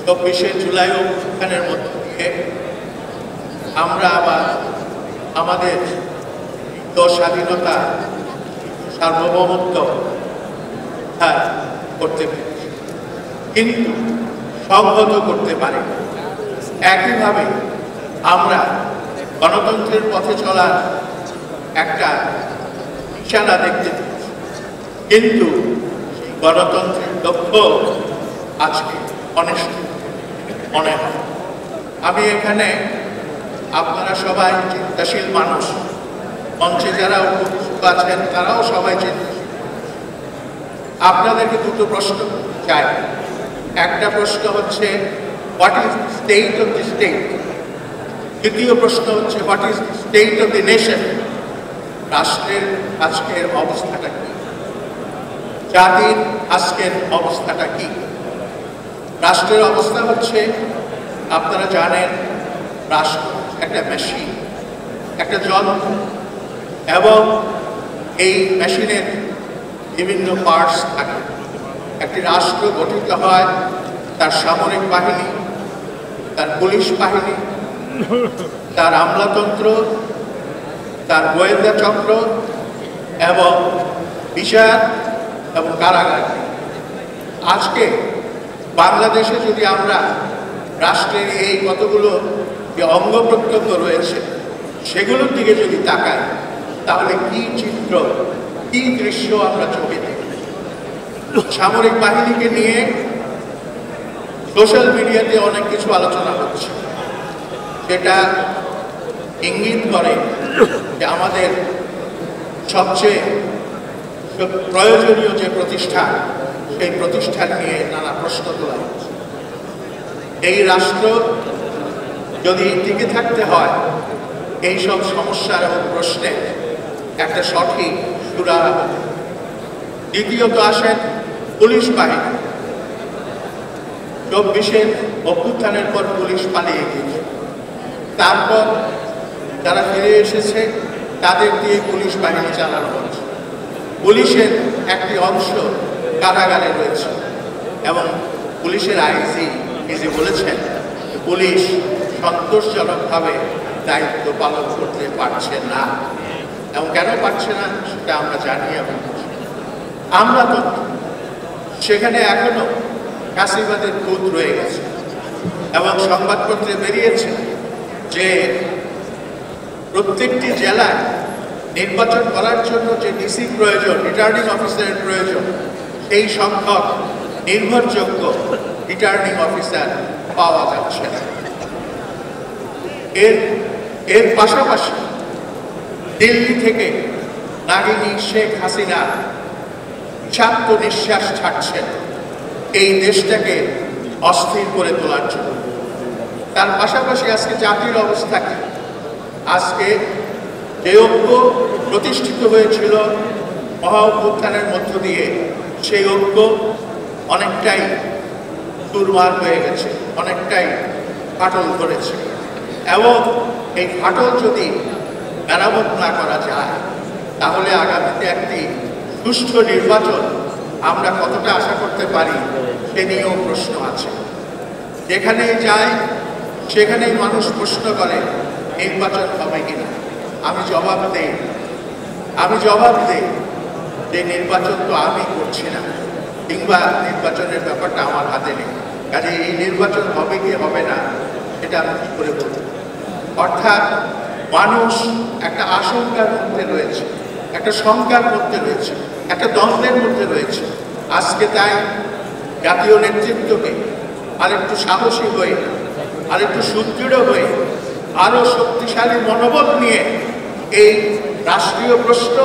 24শে জুলাই অভ্যুত্থানের মধ্য দিয়ে আমরা আবার আমাদের স্বাধীনতা সার্বভৌমত্ব করতে পেরেছি, কিন্তু সংহত করতে পারি। একইভাবে আমরা গণতন্ত্রের পথে চলার একটা নিশানা দেখতে পেয়েছি, কিন্তু গণতন্ত্রের লক্ষ্য আজকে অনিষ্ট মনে হয়। আমি এখানে আপনারা সবাই চিন্তাশীল মানুষ, মঞ্চে যারা উপস্থিত আছেন তারাও সবাই চিন্তাশীল। আপনাদেরকে দুটো প্রশ্ন চাই। একটা প্রশ্ন হচ্ছে what is the state of the state, দ্বিতীয় প্রশ্ন হচ্ছে what is the state of the nation. রাষ্ট্রের আজকের অবস্থাটা কি, জাতির আজকের অবস্থাটা কি? রাষ্ট্রের অবস্থা হচ্ছে, আপনারা জানেন, রাষ্ট্র একটা মেশিন, একটা যন্ত্র, এবং এই মেশিনের বিভিন্ন পার্টস থাকে। একটি রাষ্ট্র গঠিত হয় তার সামরিক বাহিনী, তার পুলিশ বাহিনী, তার আমলাতন্ত্র, তার গোয়েন্দা চক্র এবং বিচার এবং কারাগার। আজকে বাংলাদেশে যদি আমরা রাষ্ট্রের এই কতগুলো যে অঙ্গ প্রত্যঙ্গ রয়েছে সেগুলোর দিকে যদি তাকাই, তাহলে কি চিত্র, কি দৃশ্য আমরা চোখে দেখি। সামরিক বাহিনীকে নিয়ে সোশ্যাল মিডিয়াতে অনেক কিছু আলোচনা হচ্ছে, যেটা ইঙ্গিত করে যে আমাদের সবচেয়ে প্রয়োজনীয় যে প্রতিষ্ঠান, সেই প্রতিষ্ঠান নিয়ে নানা প্রশ্ন তোলা হচ্ছে। এই রাষ্ট্র যদি টিকে থাকতে হয়, এইসব সমস্যার এবং প্রশ্নের একটা সঠিক সুরাহা হবে। দ্বিতীয়ত আসেন পুলিশ বাহিনী। 24শে অভ্যুত্থানের পর পুলিশ পালিয়ে গিয়েছে, তারপর যারা ফিরে এসেছে তাদের দিয়ে পুলিশ বাহিনী চালানো হচ্ছে। পুলিশের একটি অংশ কারাগারে রয়েছে এবং পুলিশের আইজি বলেছেন পুলিশ সন্তোষজনকভাবে দায়িত্ব পালন করতে পারছে না। এবং কেন পারছে না সেটা আমরা জানি। আমরা তো সেখানে এখনো কাশিবাদের ভূত রয়ে গেছে এবং সংবাদপত্রে বেরিয়েছে যে প্রত্যেকটি জেলায় নির্বাচন করার জন্য যে ডিসি প্রয়োজন, রিটার্নিং অফিসারের প্রয়োজন, সেই সংখ্যক নির্ভরযোগ্য রিটার্নিং অফিসার পাওয়া যাচ্ছে না। এর পাশাপাশি দিল্লি থেকে নাগিনী শেখ হাসিনা বিষাক্ত নিঃশ্বাস ছাড়ছেন এই দেশটাকে অস্থির করে তোলার জন্য। তার পাশাপাশি আজকে জাতির অবস্থা কি? আজকে যে ঐক্য প্রতিষ্ঠিত হয়েছিল মহা অভ্যুত্থানের মধ্য দিয়ে, সেই ঐক্য অনেকটাই দুর্মার হয়ে গেছে, অনেকটাই ফাটল ধরেছে। এবং এই ফাটল যদি মেরামত না করা যায়, তাহলে আগামীতে একটি সুষ্ঠু নির্বাচন আমরা কতটা আশা করতে পারি সে নিয়েও প্রশ্ন আছে। যেখানেই যায় সেখানেই মানুষ প্রশ্ন করে নির্বাচন হবে কিনা। আমি জবাব দেই যে নির্বাচন তো আমি করছি না, কিংবা নির্বাচনের ব্যাপারটা আমার হাতে নেই। কাজে এই নির্বাচন হবে কি হবে না সেটা আমি কি করে বলব? অর্থাৎ মানুষ একটা আশঙ্কার মধ্যে রয়েছে, একটা শঙ্কার মধ্যে রয়েছে, একটা দ্বন্দ্বের মধ্যে রয়েছে। আজকে তাই জাতীয় নেতৃত্বকে আরেকটু সাহসী হয়ে, আরেকটু সুদৃঢ় হয়ে, আরো শক্তিশালী মনোবল নিয়ে এই রাষ্ট্রীয় প্রশ্ন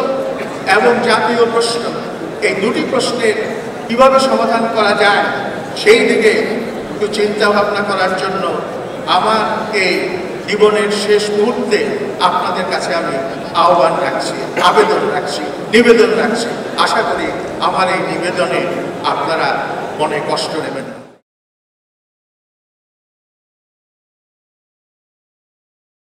এবং জাতীয় প্রশ্ন, এই দুটি প্রশ্নের কিভাবে সমাধান করা যায় সেই দিকে একটু চিন্তা ভাবনা করার জন্য আমার এই জীবনের শেষ মুহূর্তে আপনাদের কাছে আমি আহ্বান রাখছি, আবেদন রাখছি, নিবেদন রাখছি। আশা করি আমার এই নিবেদনে আপনারা মনে কষ্ট নেবেন না।